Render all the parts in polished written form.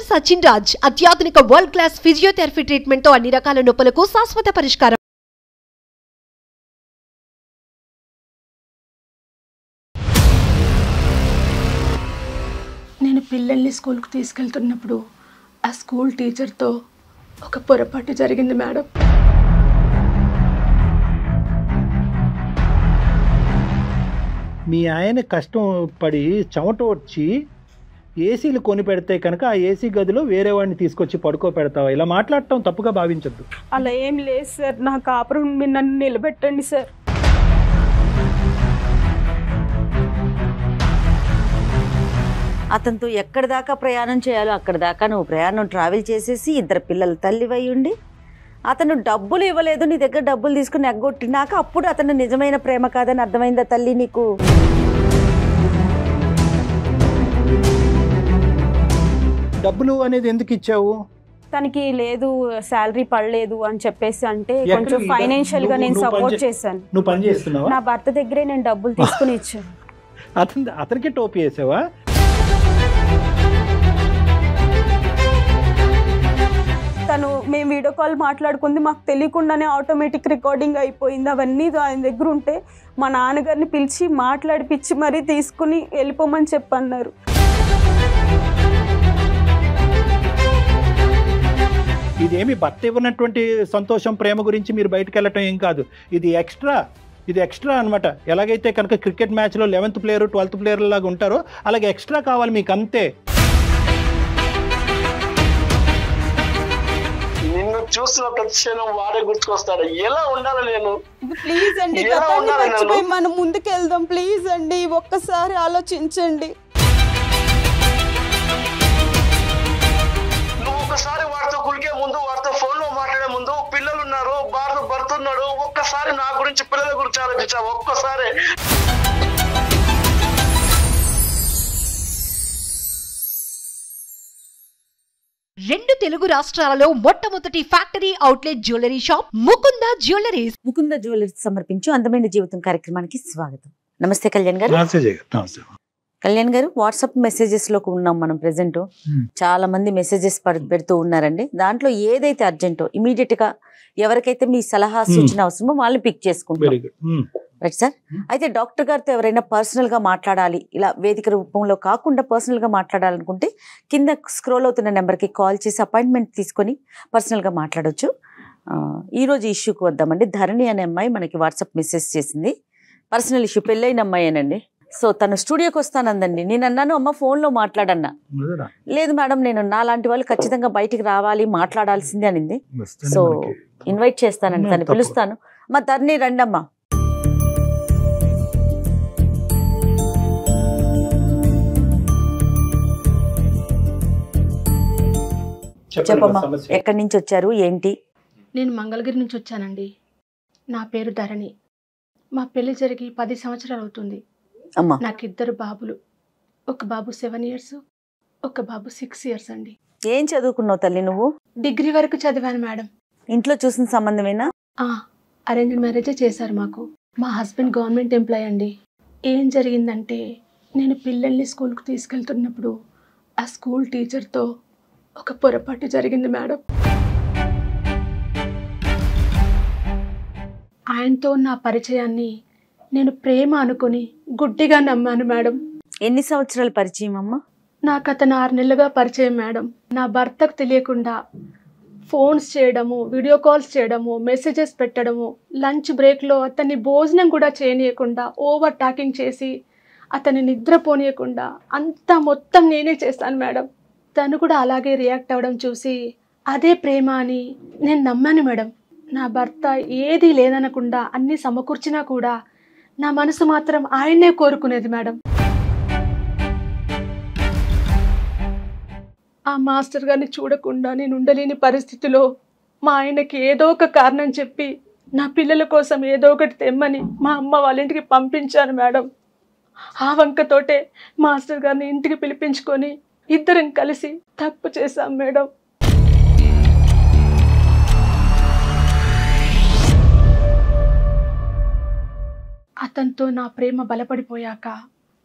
సచిన్ రాజ్ అత్యాధునిక world class physiotherapy treatment తో అన్ని రకాల నొప్పులకు శాశ్వత పరిష్కారం. నేను పిల్లల్ని స్కూల్కి తీసుకెళ్తున్నప్పుడు ఆ స్కూల్ టీచర్తో ఒక పొరపాటు జరిగింది మేడం. మీ ఆయన కష్టం పడి చెమట వచ్చి ఏసీలు కొని పెడితే కనుక ఆ ఏసీ గదిలో వేరే వాడిని తీసుకొచ్చి పడుకో పెడతావా? ఇలా మాట్లాడటం తప్పుగా భావించద్దు. అలా ఏం లేదు సార్, నా కాపురం మీరు నన్ను నిలబెట్టండి సార్. అతనితో ఎక్కడి దాకా ప్రయాణం చేయాలో అక్కడి దాకా నువ్వు ప్రయాణం ట్రావెల్ చేసేసి ఇద్దరు పిల్లల తల్లివై ఉండి అతను డబ్బులు ఇవ్వలేదు, నీ దగ్గర డబ్బులు తీసుకుని ఎగ్గొట్టినాక అప్పుడు అతను నిజమైన ప్రేమ కాదని అర్థమైందా తల్లి నీకు? డబ్బులు అనేది ఎందుకు ఇచ్చావు? తనకి లేదు, శాలరీ పడలేదు అని చెప్పేసి అంటే కొంచెం ఫైనాన్షియల్ గా నేను సపోర్ట్ చేశాను. నువ్వు పని చేస్తున్నావా? నా భర్త దగ్గరే నేను డబ్బులు తీసుకుని ఇచ్చాను. అతనికి టోపీ వేసావా? తను మేము వీడియో కాల్ మాట్లాడుకుంది, మాకు తెలియకుండానే ఆటోమేటిక్ రికార్డింగ్ అయిపోయింది. అవన్నీ ఆయన దగ్గర ఉంటే మా నాన్నగారిని పిలిచి మాట్లాడిపించి మరీ తీసుకుని వెళ్ళిపోమని చెప్పన్నారు. ఇదేమి భర్త ఇవ్వనటువంటి సంతోషం ప్రేమ గురించి మీరు బయటకు వెళ్ళటం ఏం కాదు, ఇది ఎక్స్ట్రా అనమాట. ఎలాగైతే కనుక క్రికెట్ మ్యాచ్లో 11th ప్లేయర్ 12th ప్లేయర్ లాగా ఉంటారో అలాగే ఎక్స్ట్రా కావాలి మీకు, అంతే. నిన్ను చూసిన ప్రతి క్షణం వాడే గుర్తుకొస్తాడు. ఎలా ఉండాలి నేను? ప్లీజ్ అండి, మనం ముందుకు వెళ్దాం ప్లీజ్ అండి, ఒక్కసారి ఆలోచించండి. నువ్వు ఒకసారి వాడితో కులికే ముందు, వాడితో ఫోన్ లో మాట్లాడే ముందు, పిల్లలు ఉన్నారు, భర్త ఉన్నాడు, ఒక్కసారి నా గురించి పిల్లల గురించి ఆలోచించా. ఒక్కసారి రెండు తెలుగు రాష్ట్రాలలో మొట్టమొదటి factory outlet jewellery shop Mukunda jewelleries. Mukunda jewelleries సమర్పించు అందమైన జీవితం కార్యక్రమానికి స్వాగతం. నమస్తే కళ్యాణ్ గారు. కళ్యాణ్ గారు, వాట్సాప్ మెసేజెస్ లో ఉన్నాం మనం ప్రెసెంట్. చాలా మంది మెసేజెస్ పెడుతూ ఉన్నారండి. దాంట్లో ఏదైతే అర్జెంటో ఇమీడియట్ గా ఎవరికైతే మీ సలహా సూచన అవసరమో వాళ్ళు పిక్ చేసుకుంటారు. Right sir. అయితే డాక్టర్ గారితో ఎవరైనా పర్సనల్ గా మాట్లాడాలి, ఇలా వేదిక రూపంలో కాకుండా పర్సనల్ గా మాట్లాడాలనుకుంటే కింద స్క్రోల్ అవుతున్న నెంబర్కి కాల్ చేసి అపాయింట్మెంట్ తీసుకొని పర్సనల్ గా మాట్లాడొచ్చు. ఈరోజు ఇష్యూకి వద్దామండి. ధరణి అనే అమ్మాయి మనకి వాట్సాప్ మెసేజ్ చేసింది. పర్సనల్ ఇష్యూ, పెళ్ళైన అమ్మాయేనండి. సో తను స్టూడియోకి వస్తానందండి. నేను అన్నాను, అమ్మ ఫోన్లో మాట్లాడన్నా. లేదు మేడం, నేను నాలాంటి వాళ్ళు ఖచ్చితంగా బయటికి రావాలి, మాట్లాడాల్సిందే అనింది. సో ఇన్వైట్ చేస్తానండి, తను పిలుస్తాను. మా ధరణి రండి అమ్మా. చెప్పమ్మా, ఎక్కడి నుంచి వచ్చారు, ఏంటి? నేను మంగళగిరి నుంచి వచ్చానండి. నా పేరు ధరణి. మా పెళ్లి జరిగి 10 సంవత్సరాలు అవుతుంది. నాకు 2 బాబులు. ఒక బాబు 7 years, ఒక బాబు 6 years అండి. ఏం చదువుకున్నావు తల్లి నువ్వు? డిగ్రీ వరకు చదివాను మేడం. ఇంట్లో చూసిన సంబంధమేనా? అరేంజ్డ్ మ్యారేజే చేశారు మాకు. మా హస్బెండ్ గవర్నమెంట్ ఎంప్లాయ్ అండి. ఏం జరిగిందంటే, నేను పిల్లల్ని స్కూల్కి తీసుకెళ్తున్నప్పుడు ఆ స్కూల్ టీచర్తో ఒక పొరపాటు జరిగింది మేడం. ఆయనతో నా పరిచయాన్ని నేను ప్రేమ అనుకుని గుడ్డిగా నమ్మాను మేడం. ఎన్ని సంవత్సరాల పరిచయం అమ్మా? నాకు అతను 6 నెలలుగా పరిచయం మేడం. నా భర్తకు తెలియకుండా ఫోన్స్ చేయడము, వీడియో కాల్స్ చేయడము, మెసేజెస్ పెట్టడము, లంచ్ బ్రేక్లో అతన్ని భోజనం కూడా చేయనీయకుండా ఓవర్ టాకింగ్ చేసి అతన్ని నిద్రపోనీయకుండా అంతా మొత్తం నేనే చేస్తాను మేడం. తను కూడా అలాగే రియాక్ట్ అవ్వడం చూసి అదే ప్రేమ అని నేను నమ్మాను మేడం. నా భర్త ఏది లేదనకుండా అన్నీ సమకూర్చినా కూడా నా మనసు మాత్రం ఆయన్నే కోరుకునేది మేడం. ఆ మాస్టర్ గారిని చూడకుండా నేను ఉండలేని పరిస్థితిలో మా ఆయనకి ఏదో ఒక కారణం చెప్పి నా పిల్లల కోసం ఏదో ఒకటి తెమ్మని మా అమ్మ వాళ్ళ ఇంటికి పంపించాను మేడం. ఆ వంకతోటే మాస్టర్ గారిని ఇంటికి పిలిపించుకొని ఇద్దరం కలిసి తప్పు చేశాం మేడం. అతనితో నా ప్రేమ బలపడిపోయాక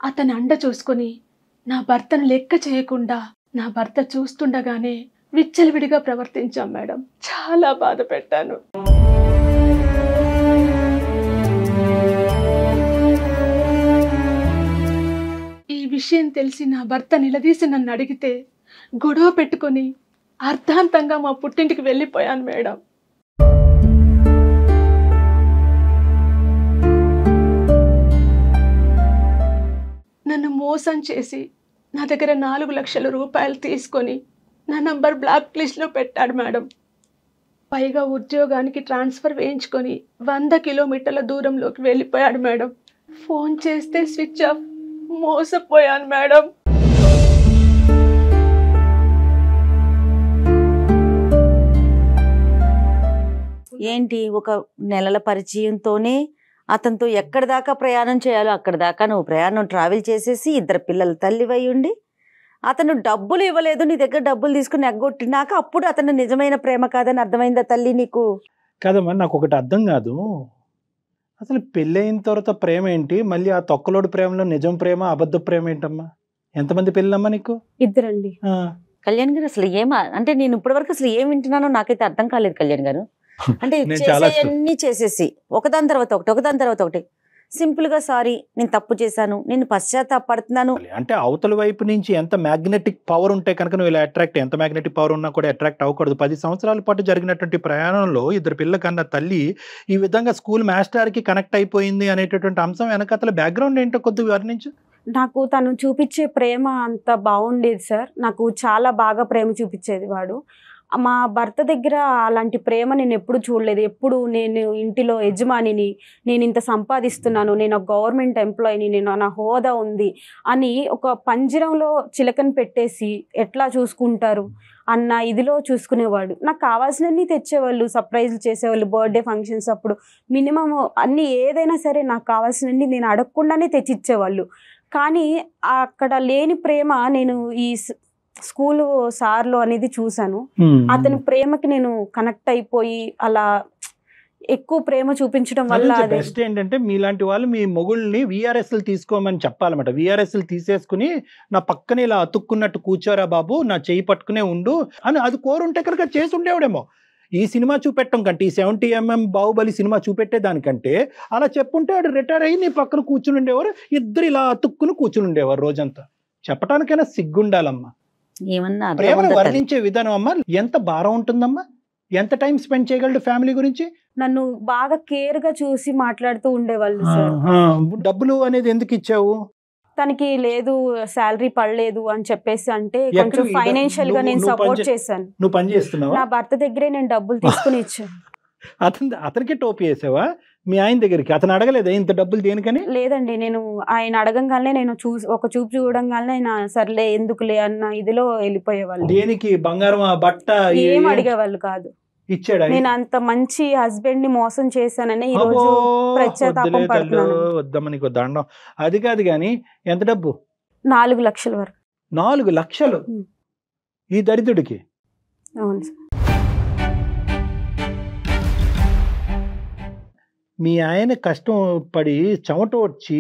అతని అండ చూసుకొని నా భర్తను లెక్క చేయకుండా నా భర్త చూస్తుండగానే విచ్చలవిడిగా ప్రవర్తించాం మేడం. చాలా బాధ పెట్టాను. ఈ విషయం తెలిసి నా భర్త నిలదీసి నన్ను అడిగితే గొడవ పెట్టుకొని అర్ధాంతంగా మా పుట్టింటికి వెళ్ళిపోయాను మేడం. నన్ను మోసం చేసి నా దగ్గర 4 లక్షల రూపాయలు తీసుకొని నా నంబర్ బ్లాక్ లిస్ట్లో పెట్టాడు మేడం. పైగా ఉద్యోగానికి ట్రాన్స్ఫర్ వేయించుకొని 100 కిలోమీటర్ల దూరంలోకి వెళ్ళిపోయాడు మేడం. ఫోన్ చేస్తే స్విచ్ ఆఫ్. మోసపోయాను మేడం. ఏంటి ఒక నెలల పరిచయంతోనే అతనితో ఎక్కడి దాకా ప్రయాణం చేయాలో అక్కడి దాకా నువ్వు ప్రయాణం ట్రావెల్ చేసేసి 2 పిల్లల తల్లివై ఉండి అతను డబ్బులు ఇవ్వలేదు, నీ దగ్గర డబ్బులు తీసుకుని ఎగ్గొట్టినాక అప్పుడు అతను నిజమైన ప్రేమ కాదని అర్థమైందా తల్లి నీకు? కదమ్మా, నాకు ఒకటి అర్థం కాదు, అసలు పెళ్ళైన తర్వాత ప్రేమ ఏంటి, మళ్ళీ ఆ తొక్కలోడు ప్రేమలో నిజం ప్రేమ అబద్ధ ప్రేమ ఏంటమ్మా? ఎంతమంది పెళ్ళమ్మా నీకు? 2 అండి. కళ్యాణ్ గారు అసలు అంటే నేను ఇప్పటివరకు అసలు ఏం వింటున్నానో నాకైతే అర్థం కాలేదు కళ్యాణ్ గారు. అంటే అన్ని చేసేసి ఒకదాని తర్వాత ఒకటి సింపుల్ గా సారీ నేను తప్పు చేశాను, నేను పశ్చాత్తాపడుతున్నాను అంటే అవతల వైపు నుంచి ఎంత మ్యాగ్నెటిక్ పవర్ ఉంటే కనుక నువ్వు ఇలా అట్రాక్ట్, ఎంత మ్యాగ్నెటిక్ పవర్ ఉన్నా కూడా అట్రాక్ట్ అవ్వకూడదు. 10 సంవత్సరాల పాటు జరిగినటువంటి ప్రయాణంలో 2 పిల్లల కన్నా తల్లి ఈ విధంగా స్కూల్ మాస్టర్ కి కనెక్ట్ అయిపోయింది అనేటటువంటి అంశం వెనకతల బ్యాక్గ్రౌండ్ ఏంటో కొద్దిగా వర్ణించు. నాకు తను చూపించే ప్రేమ అంత బాగుండేది సార్. నాకు చాలా బాగా ప్రేమ చూపించేది వాడు. మా భర్త దగ్గర అలాంటి ప్రేమ నేను ఎప్పుడు చూడలేదు. ఎప్పుడు నేను ఇంటిలో యజమానిని, నేను ఇంత సంపాదిస్తున్నాను, నేను ఒక గవర్నమెంట్ ఎంప్లాయీని, నేను నా హోదా ఉంది అని ఒక పంజరంలో చిలకని పెట్టేసి ఎట్లా చూసుకుంటారు అన్న ఇదిలో చూసుకునేవాడు. నాకు కావాల్సినన్ని తెచ్చేవాళ్ళు, సర్ప్రైజ్లు చేసేవాళ్ళు, బర్త్డే ఫంక్షన్స్ అప్పుడు మినిమం అన్నీ ఏదైనా సరే నాకు కావాల్సినన్ని నేను అడగకుండానే తెచ్చిచ్చేవాళ్ళు. కానీ అక్కడ లేని ప్రేమ నేను ఈ స్కూలు సార్లో అనేది చూశాను. అతని ప్రేమకి నేను కనెక్ట్ అయిపోయి అలా ఎక్కువ ప్రేమ చూపించడం వల్ల బెస్ట్ ఏంటంటే మీలాంటి వాళ్ళు మీ మొగుళ్ళని VRSలు తీసుకోమని చెప్పాలన్నమాట. VRSలు తీసేసుకుని నా పక్కనే ఇలా అతుక్కున్నట్టు కూర్చోరా బాబు, నా చేయి పట్టుకునే ఉండు అని అది కోరుంటే కనుక చేసి ఉండేవాడేమో. ఈ సినిమా చూపెట్టడం కంటే, ఈ 70mm బాహుబలి సినిమా చూపెట్టే దానికంటే అలా చెప్పుంటే వాడు రిటైర్ అయ్యి నీ పక్కన కూర్చుని ఉండేవారు, 2 ఇలా అతుక్కుని కూర్చుని ఉండేవారు రోజంతా. చెప్పడానికైనా సిగ్గుండాలమ్మా. ఏమన్నా ప్రేమను వర్ణించే విధానం అమ్మా ఎంత భారం ఉంటుందమ్మా. ఎంత టైం స్పెండ్ చేయగలడు ఫ్యామిలీ గురించి? నన్ను బాగా కేర్ గా చూసి మాట్లాడుతూ ఉండేవాళ్ళు సార్. డబ్బులు అనేది ఎందుకు ఇచ్చావు? తనకి లేదు శాలరీ పడలేదు అని చెప్పేసి అంటే కొంచెం ఫైనాన్షియల్ గా నేను సపోర్ట్ చేశాను. నువ్వు పని చేస్తున్నావా? నా భర్త దగ్గరే నేను డబ్బులు తీసుకుని ఇచ్చాను. అతనికి టోపీ వేసావా మీ ఆయన దగ్గరికి? అతను అడగలేదా ఇంత డబ్బులు దేనికని? లేదండి, నేను ఆయన అడగంగానే నేను ఒక చూపు చూడంగానే ఆయన సర్లే ఎందుకులే అన్న ఇదిలో వెళ్ళిపోయేవాళ్ళు. దేనికి? బంగారం, బట్ట ఏం అడిగేవాళ్ళు కాదు. ఇచ్చాడా? నేను అంత మంచి హస్బెండ్ ని మోసం చేశానని ఈ రోజు పశ్చాత్తాపం పడుతున్నాను. వద్దమ్మ నీకు దండం. అది కాదు గాని ఎంత డబ్బు? 4 లక్షల వరకు. 4 లక్షలు ఈ దరిద్రుడికి? అవును సార్. మీ ఆయన కష్టం పడి చెమట వచ్చి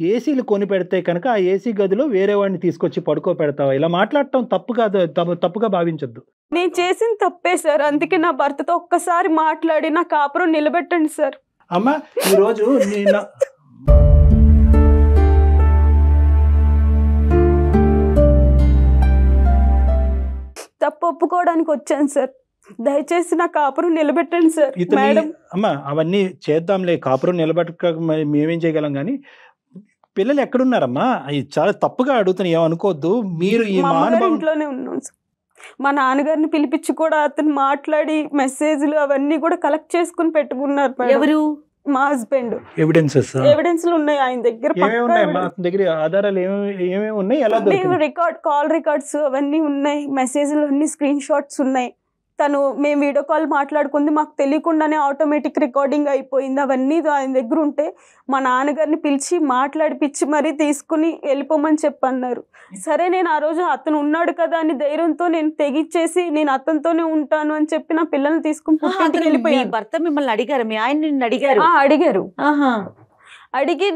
ఏసీలు కొని పెడితే కనుక ఆ ఏసీ గదిలో వేరే వాడిని తీసుకొచ్చి పడుకో పెడతావా? ఇలా మాట్లాడటం తప్పు కాదు, తప్పుగా భావించద్దు. నేను చేసిన తప్పే సార్, అందుకే నా భర్తతో ఒక్కసారి మాట్లాడి నా కాపురం నిలబెట్టండి సార్. అమ్మా ఈరోజు తప్పు ఒప్పుకోవడానికి వచ్చాను సార్, దయచేసి నా కాపురం నిలబెట్టండి సార్. మేడం అమ్మా అవన్నీ చేద్దాంలే, కాపురం నిలబెట్టక మేమేం చేయగలం కానీ పిల్లలు ఎక్కడున్నారమ్మా? అవి చాలా తప్పుగా అడుగుతాను, ఏమనుకోవద్దు. మీరు ఈ ఇంట్లోనే ఉన్నాం సార్. మా నాన్నగారిని పిలిపించి కూడా అతను మాట్లాడి మెసేజ్లు అవన్నీ కూడా కలెక్ట్ చేసుకుని పెట్టుకున్నారు. ఎవరు? మా హస్బెండ్. ఎవిడెన్స్లు ఉన్నాయి ఆయన దగ్గర. ఆధారాలు ఏమేమి ఉన్నాయి? కాల్ రికార్డ్స్ అవన్నీ ఉన్నాయి, మెసేజ్లు అన్ని స్క్రీన్ షాట్స్ ఉన్నాయి. మేము వీడియో కాల్ మాట్లాడుకుంది మాకు తెలియకుండానే ఆటోమేటిక్ రికార్డింగ్ అయిపోయింది. అవన్నీ ఆయన దగ్గర ఉంటే మా నాన్నగారిని పిలిచి మాట్లాడిపిచ్చి మరీ తీసుకుని వెళ్ళిపోమని చెప్పన్నారు. సరే నేను ఆ రోజు అతను ఉన్నాడు కదా అని ధైర్యంతో నేను తెగిచ్చేసి నేను అతనితోనే ఉంటాను అని చెప్పి నా పిల్లల్ని తీసుకుని వెళ్ళిపోయాను. భర్త మిమ్మల్ని అడిగారు? మీ ఆయన నిన్ను అడిగారు? అడిగారు. అడిగి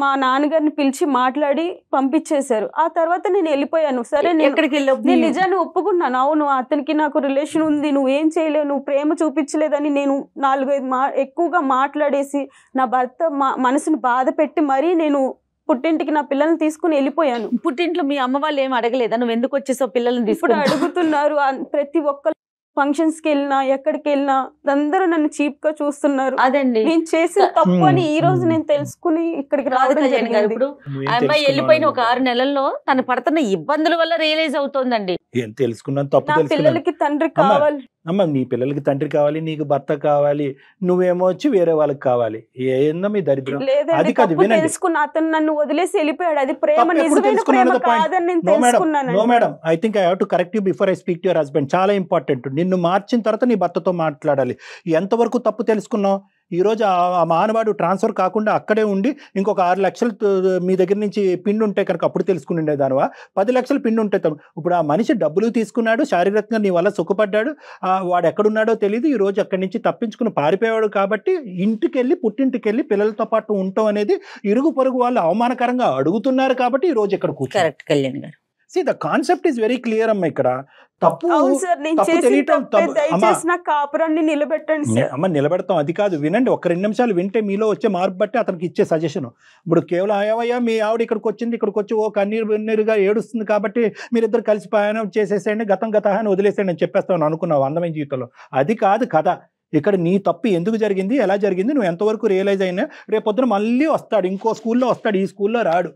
మా నాన్నగారిని పిలిచి మాట్లాడి పంపించేశారు. ఆ తర్వాత నేను వెళ్ళిపోయాను. సరే నేను నిజాన్ని ఒప్పుకున్నాను. అవును, అతనికి నాకు రిలేషన్ ఉంది, నువ్వేం చేయలేవు, నువ్వు ప్రేమ చూపించలేదని నేను 4-5 ఎక్కువగా మాట్లాడేసి నా భర్త మనసును బాధ పెట్టి మరీ నేను పుట్టింటికి నా పిల్లల్ని తీసుకుని వెళ్ళిపోయాను. పుట్టింట్లో మీ అమ్మ వాళ్ళు ఏం అడగలేదా నువ్వు ఎందుకు వచ్చేసావు పిల్లల్ని ఇప్పుడు తీసుకుని? అడుగుతున్నారు. ప్రతి ఒక్క ఫంక్షన్స్ కి వెళ్ళినా ఎక్కడికి వెళ్ళినా అందరూ నన్ను చీప్ గా చూస్తున్నారు. అదండి నేను చేసిన తప్పు అని ఈ రోజు నేను తెలుసుకుని ఇక్కడికి రావడం జరిగింది. ఇప్పుడు ఆ అమ్మాయి వెళ్ళిపోయిన ఒక 6 నెలల్లో తను పడుతున్న ఇబ్బందుల వల్ల రియలైజ్ అవుతోందండి. ఏం తెలుసుకున్నాను, తప్పు నా తెలుసుకున్నాను. పిల్లలకి తండ్రి కావాలి. అమ్మ నీ పిల్లలకి తండ్రి కావాలి, నీకు భర్త కావాలి, నువ్వేమో వచ్చి వేరే వాళ్ళకి కావాలి. ఏందో మీ దరిద్రం. లేదండి, అది కాదు, తప్పు వినండి. తెలుసుకున్నా. అతను నన్ను వదిలేసి వెళ్ళిపోయాడు. అది ప్రేమ, తప్పు ఎప్పుడు నిజమైన తెలుసుకున్నావు ప్రేమ అన్నది point. కాదని నేను నో తెలుసుకున్నాను. Madam, I think I have to correct you before I speak to your husband. చాలా ఇంపార్టెంట్. నిన్ను మార్చిన తర్వాత నీ భర్తతో మాట్లాడాలి. ఎంతవరకు తప్పు తెలుసుకున్నావు? ఈ రోజు ఆ మానవాడు ట్రాన్స్ఫర్ కాకుండా అక్కడే ఉండి ఇంకొక 6 లక్షలు మీ దగ్గర నుంచి పిండి ఉంటే కనుక అప్పుడు తెలుసుకుని ఉండేదానివా? 10 లక్షలు పిండి ఉంటే ఇప్పుడు ఆ మనిషి డబ్బులు తీసుకున్నాడు, శారీరకంగా నీ వల్ల సుఖపడ్డాడు, వాడు ఎక్కడున్నాడో తెలియదు, ఈ రోజు అక్కడి నుంచి తప్పించుకుని పారిపోయాడు. కాబట్టి ఇంటికెళ్ళి పుట్టింటికెళ్ళి పిల్లలతో పాటు ఉండటం అనేది ఇరుగు పొరుగు వాళ్ళు అవమానకరంగా అడుగుతున్నారు కాబట్టి ఈ రోజు ఇక్కడ కూర్చో. కరెక్ట్ కళ్యాణ్ గారు. See, the concept is very clear అమ్మ. ఇక్కడ తప్పు దయచేసి నా కాపురాన్ని నిలబెట్టండి సార్. అమ్మ నిలబెడతాం, అది కాదు, వినండి. ఒక 2 నిమిషాలు వింటే మీలో వచ్చే మార్పు బట్టి అతనికి ఇచ్చే సజెషన్. ఇప్పుడు కేవలం అయ్యా మీ ఆవిడ ఇక్కడికి వచ్చింది, ఇక్కడికి వచ్చి ఓ కన్నీరుగా ఏడుస్తుంది కాబట్టి మీరిద్దరు కలిసి ప్రయాణం చేసేసేయండి, గతం అని వదిలేసేయండి అని చెప్పేస్తాను అనుకున్నావు అందమైన జీవితంలో. అది కాదు కథ. ఇక్కడ నీ తప్పు ఎందుకు జరిగింది, ఎలా జరిగింది, నువ్వు ఎంతవరకు రియలైజ్ అయినా. రేపొద్దున మళ్ళీ వస్తాడు, ఇంకో స్కూల్లో వస్తాడు, ఈ స్కూల్లో రాడు.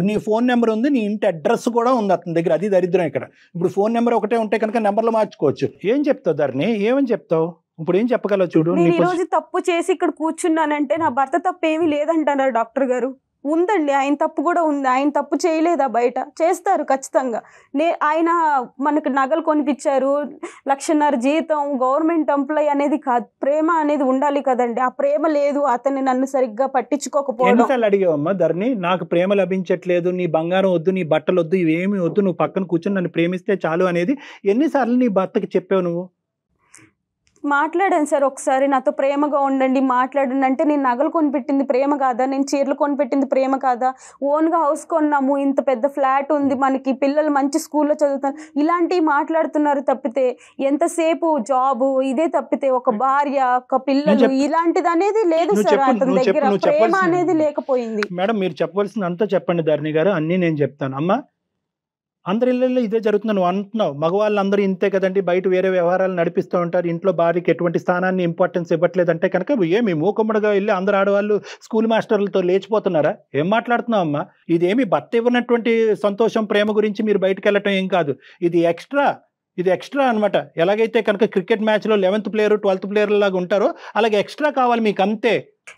నీ ఫోన్ నెంబర్ ఉంది, నీ ఇంటి అడ్రస్ కూడా ఉంది అతని దగ్గర. అది దరిద్రం ఇక్కడ. ఇప్పుడు ఫోన్ నెంబర్ ఒకటే ఉంటే కనుక నెంబర్లు మార్చుకోవచ్చు. ఏం చెప్తావు ధరణి, ఏమని చెప్తావు? ఇప్పుడు ఏం చెప్పగలవు చూడు. నేను ఈ రోజు తప్పు చేసి ఇక్కడ కూర్చున్నానంటే నా భర్త తప్పు ఏమీ లేదంటున్నారు డాక్టర్ గారు. ఉందండి, ఆయన తప్పు కూడా ఉంది. ఆయన తప్పు చేయలేదా? బయట చేస్తారు ఖచ్చితంగా. ఆయన మనకు నగలు కొనిపించారు, 1,50,000 జీతం, గవర్నమెంట్ ఎంప్లాయ్ అనేది కాదు. ప్రేమ అనేది ఉండాలి కదండి. ఆ ప్రేమ లేదు, అతన్ని నన్ను సరిగ్గా పట్టించుకోకపోవడం. ఎన్నిసార్లు అడిగావమ్మా ధరణి, నాకు ప్రేమ లభించట్లేదు, నీ బంగారం వద్దు, నీ బట్టలు వద్దు, ఇవేమి వద్దు, నువ్వు పక్కన కూర్చొని నన్ను ప్రేమిస్తే చాలు అనేది ఎన్నిసార్లు నీ భర్తకి చెప్పావు నువ్వు? మాట్లాడాను సార్ ఒకసారి, నాతో ప్రేమగా ఉండండి, మాట్లాడండి అంటే, నేను నగలు కొనిపెట్టింది ప్రేమ కాదా, నేను చీరలు కొనిపెట్టింది ప్రేమ కాదా, ఓన్గా హౌస్ కొన్నాము, ఇంత పెద్ద ఫ్లాట్ ఉంది మనకి, పిల్లలు మంచి స్కూల్లో చదువుతారు, ఇలాంటివి మాట్లాడుతున్నారు తప్పితే ఎంతసేపు జాబు ఇదే తప్పితే ఒక భార్య, ఒక పిల్లలు ఇలాంటిది అనేది లేదు సార్. అతని దగ్గర ప్రేమ అనేది లేకపోయింది. మేడం మీరు చెప్పవలసింది అంతా చెప్పండి ధరణి గారు, అన్నీ నేను చెప్తాను. అమ్మా అందరి ఇళ్ళల్లో ఇదే జరుగుతుంది నువ్వు అంటున్నావు. మగవాళ్ళు అందరూ ఇంతే కదండి, బయట వేరే వ్యవహారాలు నడిపిస్తూ ఉంటారు, ఇంట్లో భార్యకి ఎటువంటి స్థానాన్ని ఇంపార్టెన్స్ ఇవ్వట్లేదంటే కనుక ఏమి మూకమ్మడిగా వెళ్ళి అందరు ఆడవాళ్ళు స్కూల్ మాస్టర్లతో లేచిపోతున్నారా? ఏం మాట్లాడుతున్నావు అమ్మా? ఇదేమి భర్త ఇవ్వనటువంటి సంతోషం ప్రేమ గురించి మీరు బయటకు వెళ్ళటం ఏం కాదు. ఇది ఎక్స్ట్రా అనమాట. ఎలాగైతే కనుక క్రికెట్ మ్యాచ్లో 11th ప్లేయర్ 12th ప్లేయర్ లాగా ఉంటారో అలాగే ఎక్స్ట్రా కావాలి మీకు, అంతే.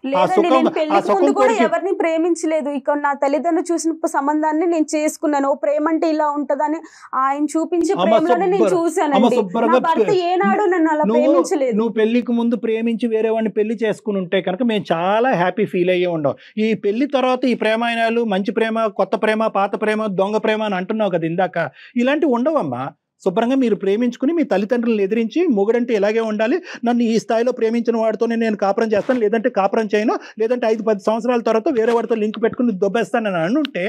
లేదండి, నేను పెళ్లికి ముందు కూడా ఎవరిని ప్రేమించలేదు. ఇక నా తల్లిదండ్రులు చూసిన సంబంధాన్ని నేను చేసుకున్నాను. ఓ ప్రేమ అంటే ఇలా ఉంటదని ఆయన చూపించే ప్రేమలోనే నేను చూశానండి. నా భర్త ఏనాడు నన్ను అలా ప్రేమించలేదు. నువ్వు పెళ్లికి ముందు ప్రేమించి వేరే వాడిని పెళ్లి చేసుకుని ఉంటే కనుక మేము చాలా హ్యాపీ ఫీల్ అయ్యే ఉండవు. ఈ పెళ్లి తర్వాత ఈ ప్రేమాయణాలు, మంచి ప్రేమ, కొత్త ప్రేమ, పాత ప్రేమ, దొంగ ప్రేమ అని అంటున్నావు కదా ఇందాక, ఇలాంటివి ఉండవమ్మా. శుభ్రంగా మీరు ప్రేమించుకుని మీ తల్లిదండ్రులను ఎదిరించి మొగుడంటే ఇలాగే ఉండాలి, నన్ను ఈ స్థాయిలో ప్రేమించిన వాడితోనే నేను కాపురం చేస్తాను, లేదంటే కాపురం చేయను, లేదంటే 5-10 సంవత్సరాల తర్వాత వేరే వాడితో లింక్ పెట్టుకుని దొబ్బేస్తానని అనుంటే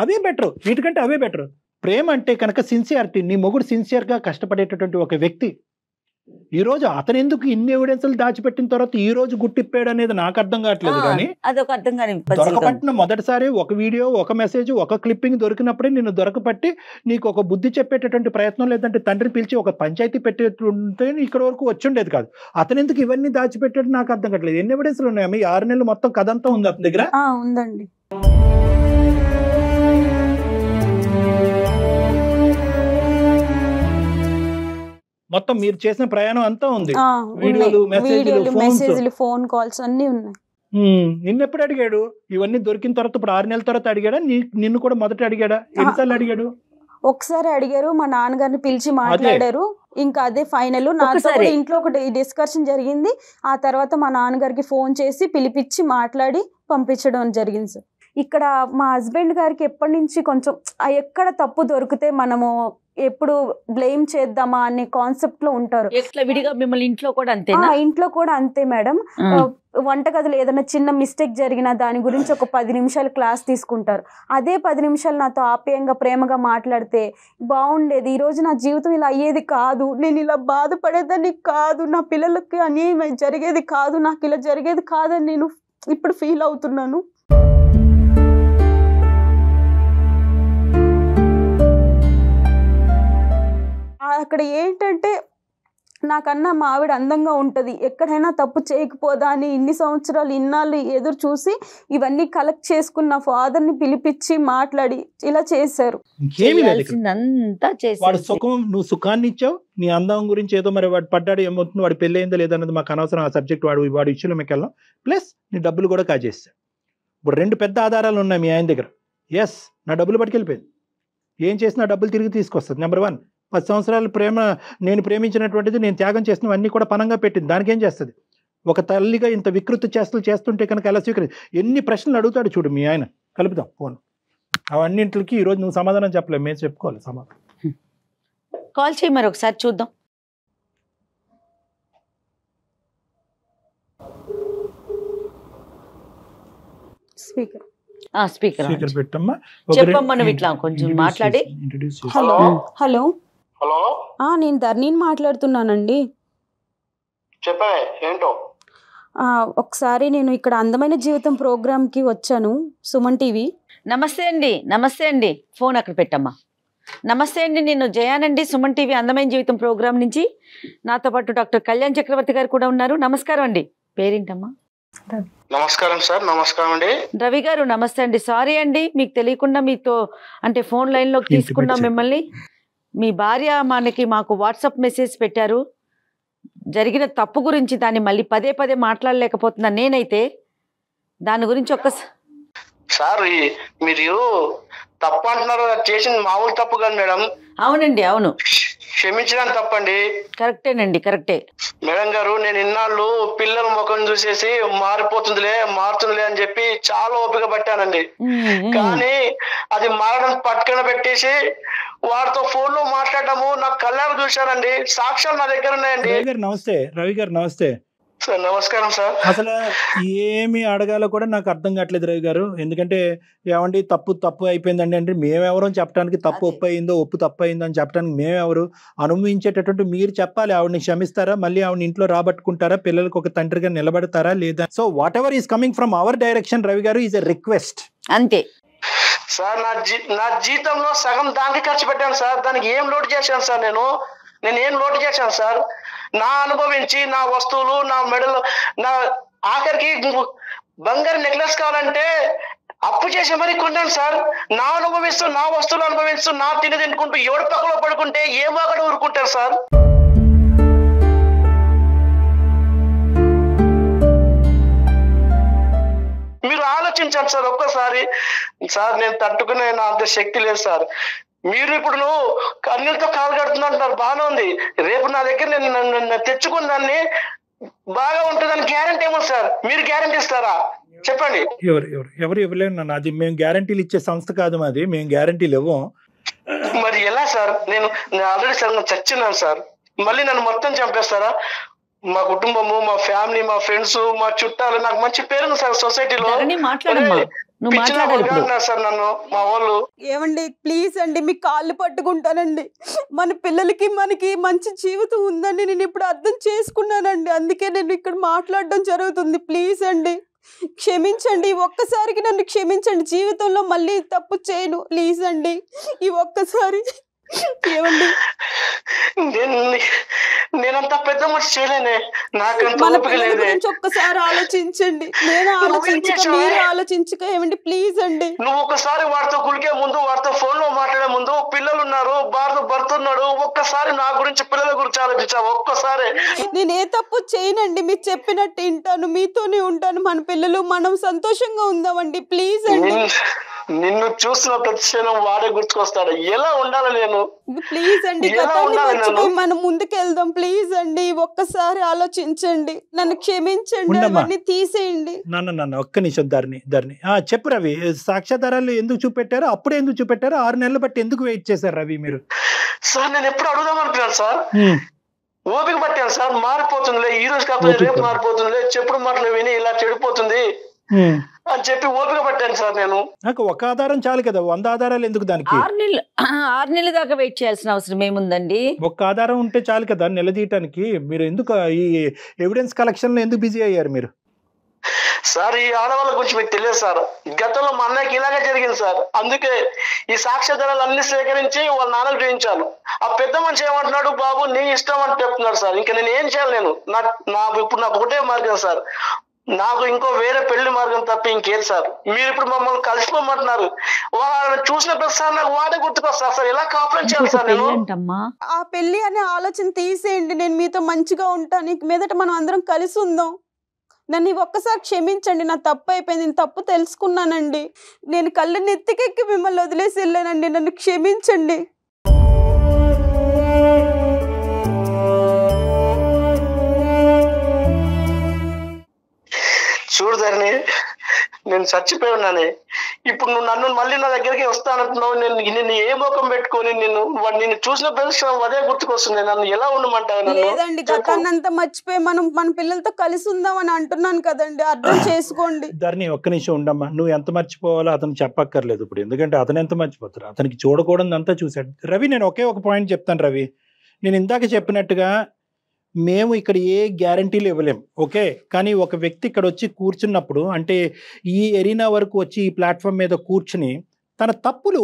అవే బెటర్, వీటికంటే అవే బెటర్. ప్రేమ అంటే కనుక సిన్సియారిటీ. నీ మొగుడు సిన్సియర్గా కష్టపడేటటువంటి ఒక వ్యక్తి. ఈరోజు అతను ఎందుకు ఇన్ని ఎవిడెన్స్లు దాచిపెట్టిన తర్వాత ఈ రోజు గుట్టిప్పాడు అనేది నాకు అర్థం కావట్లేదు. కానీ అదొక అర్థం కాని దొరకపట్టిన మొదటిసారి ఒక వీడియో, ఒక మెసేజ్, ఒక క్లిప్పింగ్ దొరికినప్పుడే నిన్ను దొరకపట్టి నీకు ఒక బుద్ధి చెప్పేటటువంటి ప్రయత్నం, లేదంటే తండ్రిని పిలిచి ఒక పంచాయతీ పెట్టేటుంటే ఇక్కడ వరకు వచ్చుండేది కాదు. అతను ఎందుకు ఇవన్నీ దాచిపెట్టాడు నాకు అర్థం కావట్లేదు. ఎన్ని ఎవిడెన్స్లు ఉన్నాయా? 6 నెలలు మొత్తం కథ అంతా ఉంది అతని దగ్గర. ఉందండి. మొత్తం మీరు చేసిన ప్రయాణం అంతా ఉంది, వీడియోలు, మెసేజ్లు, ఫోన్ కాల్స్ అన్ని ఉన్నాయి. నిన్నెప్పుడు అడిగాడు? ఇవన్నీ దొరికిన తర్వాత ఇప్పుడు 6 నెలల తర్వాత అడిగాడా? నిన్ను కూడా మొదట అడిగాడా? ఎన్నిసార్లు అడిగాడు? ఒకసారి అడిగారు, మా నాన్నగారిని పిలిచి మాట్లాడారు. ఇంకా అదే ఫైనల్. నాతో ఇంట్లో ఒకటి డిస్కషన్ జరిగింది. ఆ తర్వాత మా నాన్నగారికి ఫోన్ చేసి పిలిపించి మాట్లాడి పంపించడం జరిగింది సార్. ఇక్కడ మా హస్బెండ్ గారికి ఎప్పటి నుంచి కొంచెం ఎక్కడ తప్పు దొరికితే మనము ఎప్పుడు బ్లేమ్ చేద్దామా అనే కాన్సెప్ట్ లో ఉంటారు. విడిగా మిమ్మల్ని ఇంట్లో కూడా అంతే. ఇంట్లో కూడా అంతే మేడం. వంటగదిలో ఏదైనా చిన్న మిస్టేక్ జరిగినా దాని గురించి ఒక 10 నిమిషాలు క్లాస్ తీసుకుంటారు. అదే 10 నిమిషాలు నాతో ఆప్యాయంగా ప్రేమగా మాట్లాడితే బాగుండేది. ఈరోజు నా జీవితం ఇలా అయ్యేది కాదు, నేను ఇలా బాధపడేదాన్ని కాదు, నా పిల్లలకి అన్యాయం జరిగేది కాదు, నాకు ఇలా జరిగేది కాదని నేను ఇప్పుడు ఫీల్ అవుతున్నాను. అక్కడ ఏంటంటే నాకన్నా మా ఆవిడ అందంగా ఉంటుంది, ఎక్కడైనా తప్పు చేయకపోదా అని ఇన్ని సంవత్సరాలు ఇన్నాళ్ళు ఎదురు చూసి ఇవన్నీ కలెక్ట్ చేసుకున్న ఫాదర్ని పిలిపించి మాట్లాడి ఇలా చేశారు. వాడు సుఖం, నువ్వు సుఖాన్ని ఇచ్చావు, నీ అందం గురించి ఏదో మరి వాడు పడ్డాడు ఏమవుతుంది, వాడు పెళ్ళి అయిందో లేదన్నది మాకు అనవసరం, ఆ సబ్జెక్ట్ వాడి ఇష్యూలో మీకు వెళ్ళాం. ప్లస్ నీ డబ్బులు కూడా కాజేస్తావు. ఇప్పుడు 2 పెద్ద ఆధారాలు ఉన్నాయి మీ ఆయన దగ్గర. ఎస్, నా డబ్బులు పట్టుకెళ్ళిపోయింది, ఏం చేసినా డబ్బులు తిరిగి తీసుకొస్తుంది. నెంబర్ 1, 10 సంవత్సరాల ప్రేమ, నేను ప్రేమించినటువంటిది, నేను త్యాగం చేసినవన్నీ కూడా పనంగా పెట్టింది. దానికి ఏం చేస్తుంది? ఒక తల్లిగా ఇంత వికృతి చేష్టలు చేస్తుంటే కనుక ఎలా స్వీకరించి ఎన్ని ప్రశ్నలు అడుగుతాడు చూడు మీ ఆయన. కలుపుదాం ఫోన్. అవన్నింటికి ఈరోజు నువ్వు సమాధానం చెప్పలేవు, మేము చెప్పుకోవాలి సమాధానం. కాల్ చేయి మరి ఒకసారి చూద్దాం. స్పీకర్ స్పీకర్ పెట్టమ్మా. చెప్పమ్మా, నువ్వు ఇట్లా కొంచెం మాట్లాడి. హలో హలో హలో, నేను ధర్నీని మాట్లాడుతున్నానండి. చెప్పే ఏంటో. ఒకసారి నేను ఇక్కడ అందమైన జీవితం ప్రోగ్రామ్కి వచ్చాను, సుమన్ టీవీ. నమస్తే అండి. నమస్తే అండి, ఫోన్ అక్కడ పెట్టమ్మా. నమస్తే అండి, నేను జయానండి, సుమన్ టీవీ అందమైన జీవితం ప్రోగ్రామ్ నుంచి. నాతో పాటు డాక్టర్ కళ్యాణ్ చక్రవర్తి గారు కూడా ఉన్నారు. నమస్కారం అండి. పేరేంటమ్మా? నమస్కారం సార్. నమస్కారం అండి. రవి గారు నమస్తే అండి. సారీ అండి, మీకు తెలియకుండా మీతో అంటే ఫోన్ లైన్లోకి తీసుకున్నాం మిమ్మల్ని. మీ భార్య మాకు వాట్సాప్ మెసేజ్ పెట్టారు, జరిగిన తప్పు గురించి. దాన్ని మళ్ళీ పదే పదే మాట్లాడలేకపోతున్నా నేనైతే. దాని గురించి సార్ మీరు తప్పు అంటున్నారు, చేసింది మామూలు తప్పు కాదు మేడం. అవునండి, అవును, క్షమించడానికి తప్పండి. కరెక్టేనండి, కరెక్టే. మేడం గారు, నేను ఇన్నాళ్ళు పిల్లల ముఖం చూసేసి మారుతుందిలే అని చెప్పి చాలా ఓపిక పట్టానండి. కానీ అది మారడం పట్టుకుని పెట్టేసి వాడితో ఫోన్ లో మాట్లాడటము నాకు కళ్ళారు చూశానండి. సాక్ష్యాలు నా దగ్గర ఉన్నాయండి. నమస్తే రవి గారు. నమస్తే సార్. నమస్కారం సార్. అసలు ఏమి అడగాలో కూడా నాకు అర్థం కావట్లేదు రవి గారు. ఎందుకంటే ఏమండి తప్పు అయిపోయిందండి అంటే మేమెవరో చెప్పడానికి, తప్పు ఒప్పు అయిందో ఒప్పు తప్పు అయిందో అని చెప్పడానికి మేమెవరు? అనుభవించేటటువంటి మీరు చెప్పాలి. ఆవిడని క్షమిస్తారా, మళ్ళీ ఆవిడ ఇంట్లో రాబట్టుకుంటారా, పిల్లలకు ఒక తండ్రిగా నిలబడతారా లేదా? So what ever is coming from our direction Ravi గారు ఈజ్ ఎ రిక్వెస్ట్. అంతే సార్. నా జీతంలో సగం దానికి ఖర్చు పెట్టాను సార్. దానికి ఏం లోటు చేశాను సార్? నేను ఏం లోటు చేశాను సార్? నా అనుభవించి నా వస్తువులు, నా మెడలు, నా ఆఖరికి బంగారు నెక్లెస్ కావాలంటే అప్పు చేసి మరీ కొన్నాను సార్. నా అనుభవిస్తూ, నా వస్తువులు అనుభవిస్తూ, నా తినుకుంటూ ఎవరి పక్కలో పడుకుంటే ఏ వాగడ ఊరుకుంటారు సార్? మీరు ఆలోచించాలి సార్ ఒక్కసారి. సార్ నేను తట్టుకునే నా అంత శక్తి లేదు సార్. మీరు ఇప్పుడు కన్నీళ్ళతో కాలు కడుతున్నారు, బాగానే ఉంది. రేపు నా దగ్గర నేను తెచ్చుకున్న దాన్ని బాగా ఉంటుందని గ్యారంటీ ఏమో సార్? మీరు గ్యారంటీ ఇస్తారా చెప్పండి? ఎవరు ఇవ్వలేము. అది మేము గ్యారంటీలు ఇచ్చే సంస్థ కాదు మాది, మేము గ్యారంటీలు ఇవ్వం. మరి ఎలా సార్? నేను ఆల్రెడీ సార్ చచ్చినాను సార్. మళ్ళీ నన్ను మొత్తం చంపేస్తారా? మా కుటుంబము, మా ఫ్యామిలీ, మా ఫ్రెండ్స్, మా చుట్టాలు, నాకు మంచి పేరు సార్ సొసైటీలో. సార్ నన్ను మా వాళ్ళు. ఏమండి ప్లీజ్ అండి, మీ కాళ్ళు పట్టుకుంటానండి. మన పిల్లలకి మనకి మంచి జీవితం ఉందని నేను ఇప్పుడు అర్థం చేసుకున్నానండి. అందుకే నేను ఇక్కడ మాట్లాడడం జరుగుతుంది. ప్లీజ్ అండి క్షమించండి, ఒక్కసారికి నన్ను క్షమించండి. జీవితంలో మళ్ళీ తప్పు చేయను ప్లీజ్ అండి. ఈ ఒక్కసారి ఏమండి, నేనంత పెద్ద మనిషి చేయలేనే, నాకంత ఓపిక లేదే. ఒక్కసారి ఆలోచించండి. నేను ఆలోచించక మీరు ఆలోచించక ఏమండి ప్లీజ్ అండి. నువ్వు ఒకసారి వాడితో కులికే ముందు, వాడితో ఫోన్ లో మాట్లాడే ముందు, పిల్లలు ఉన్నారు, భర్త ఉన్నాడు, ఒక్కసారి నా గురించి, పిల్లల గురించి ఆలోచించావు ఒక్కసారి. నేను ఏ తప్పు చేయనండి, మీరు చెప్పినట్టు వింటాను, మీతోనే ఉంటాను, మన పిల్లలు మనం సంతోషంగా ఉందామండి ప్లీజ్ అండి. నిన్ను చూసిన ప్రతి క్షణం వాడే గుర్తుకొస్తాడు. ఎలా ఉండాలి నేను? ప్లీజ్ అండి, గతాన్ని మర్చిపోయి మనం ముందుకెళ్దాం ప్లీజ్ అండి. ఒక్కసారి ఆలోచించండి, నన్ను క్షమించండి, అవన్నీ తీసేయండి. ఒక్క నిమిషం ధరణి చెప్పు రవి. సాక్ష్యాధారాలు ఎందుకు చూపెట్టారు? అప్పుడే ఎందుకు చూపెట్టారు? 6 నెలలు బట్టి ఎందుకు వెయిట్ చేశారు రవి మీరు? సార్ నేను ఎప్పుడు అడుగుదాం అనుకున్నాను సార్. ఓపిక పట్టాను సార్, మారిపోతుందిలే, ఈ రోజు కాకపోతే రేపు మారిపోతుందిలే, చెప్పుడు మాటలు విని ఇలా చెడిపోతుంది అని చెప్పి ఓపిక పట్టాను సార్. నేను నాకు ఒక ఆధారం చాలు కదా, 100 ఆధారాలు ఎందుకు దానికి? 6 నెలల దాకా వెయిట్ చేయాల్సిన అవసరం ఏముందండి? ఒక్క ఆధారం ఉంటే చాలు కదా నిలదీయటానికి. మీరు ఎందుకు ఈ ఎవిడెన్స్ కలెక్షన్ లో ఎందుకు బిజీ అయ్యారు మీరు? సార్ ఈ ఆడవాళ్ళ గురించి మీకు తెలియదు సార్, గతంలో మా అన్నయ్యకి ఇలాగే జరిగింది సార్. అందుకే ఈ సాక్ష్యాధారాలు అన్ని సేకరించి వాళ్ళ నాన్నకు చూపించాను. ఆ పెద్ద మనిషి ఏమంటున్నాడు, బాబు నీ ఇష్టం అని చెప్తున్నాడు సార్. ఇంకా నేను ఏం చేయాలి? నేను ఇప్పుడు నాకు ఒకటే మార్గం సార్, నాకు ఇంకో వేరే పెళ్లి మార్గం తప్ప ఇంకేది సార్. మీరు ఇప్పుడు మమ్మల్ని కలిసిపోమంటున్నారు, వాళ్ళని చూసిన ప్రతిసారి నాకు వాడే గుర్తుకొస్తారు సార్. ఎలా కాపురం చేయాలి సార్ నేను? ఆ పెళ్లి అనే ఆలోచన తీసేయండి, నేను మీతో మంచిగా ఉంటాను, ఇక మీదట మనం అందరం కలిసి ఉందాం. నన్ను ఒక్కసారి క్షమించండి, నా తప్పు అయిపోయింది, నేను తప్పు తెలుసుకున్నానండి, నేను కళ్ళు నెత్తికెక్కి మిమ్మల్ని వదిలేసి వెళ్ళానండి, నన్ను క్షమించండి. చూడదాన్ని నేను చచ్చిపోయి ఉన్నాను. ఇప్పుడు నువ్వు నన్ను మళ్ళీ నా దగ్గరికి వస్తానంటున్నావు. నేను ఏ ముఖం పెట్టుకొని నిన్ను చూసిన ప్రదేశం అదే గుర్తుకొస్తుంది. నన్ను ఎలా ఉండమంటావు? లేదండి, గతాన్నంతా మర్చిపోయి మనం మన పిల్లలతో కలిసి ఉందాం అని అంటున్నాను కదండి, అర్థం చేసుకోండి. ధరణి ఒక్క నిమిషం ఉండమ్మా. నువ్వు ఎంత మర్చిపోవాలో అతను చెప్పక్కర్లేదు ఇప్పుడు, ఎందుకంటే అతను ఎంత మర్చిపోతారు, అతనికి చూడకూడదు అంతా చూశాడు. రవి నేను ఒకే ఒక పాయింట్ చెప్తాను రవి, నేను ఇందాక చెప్పినట్టుగా మేము ఇక్కడ ఏ గ్యారంటీలు ఇవ్వలేం, ఓకే? కానీ ఒక వ్యక్తి ఇక్కడ వచ్చి కూర్చున్నప్పుడు, అంటే ఈ ఎరీనా వరకు వచ్చి ఈ ప్లాట్ఫామ్ మీద కూర్చుని తన తప్పులు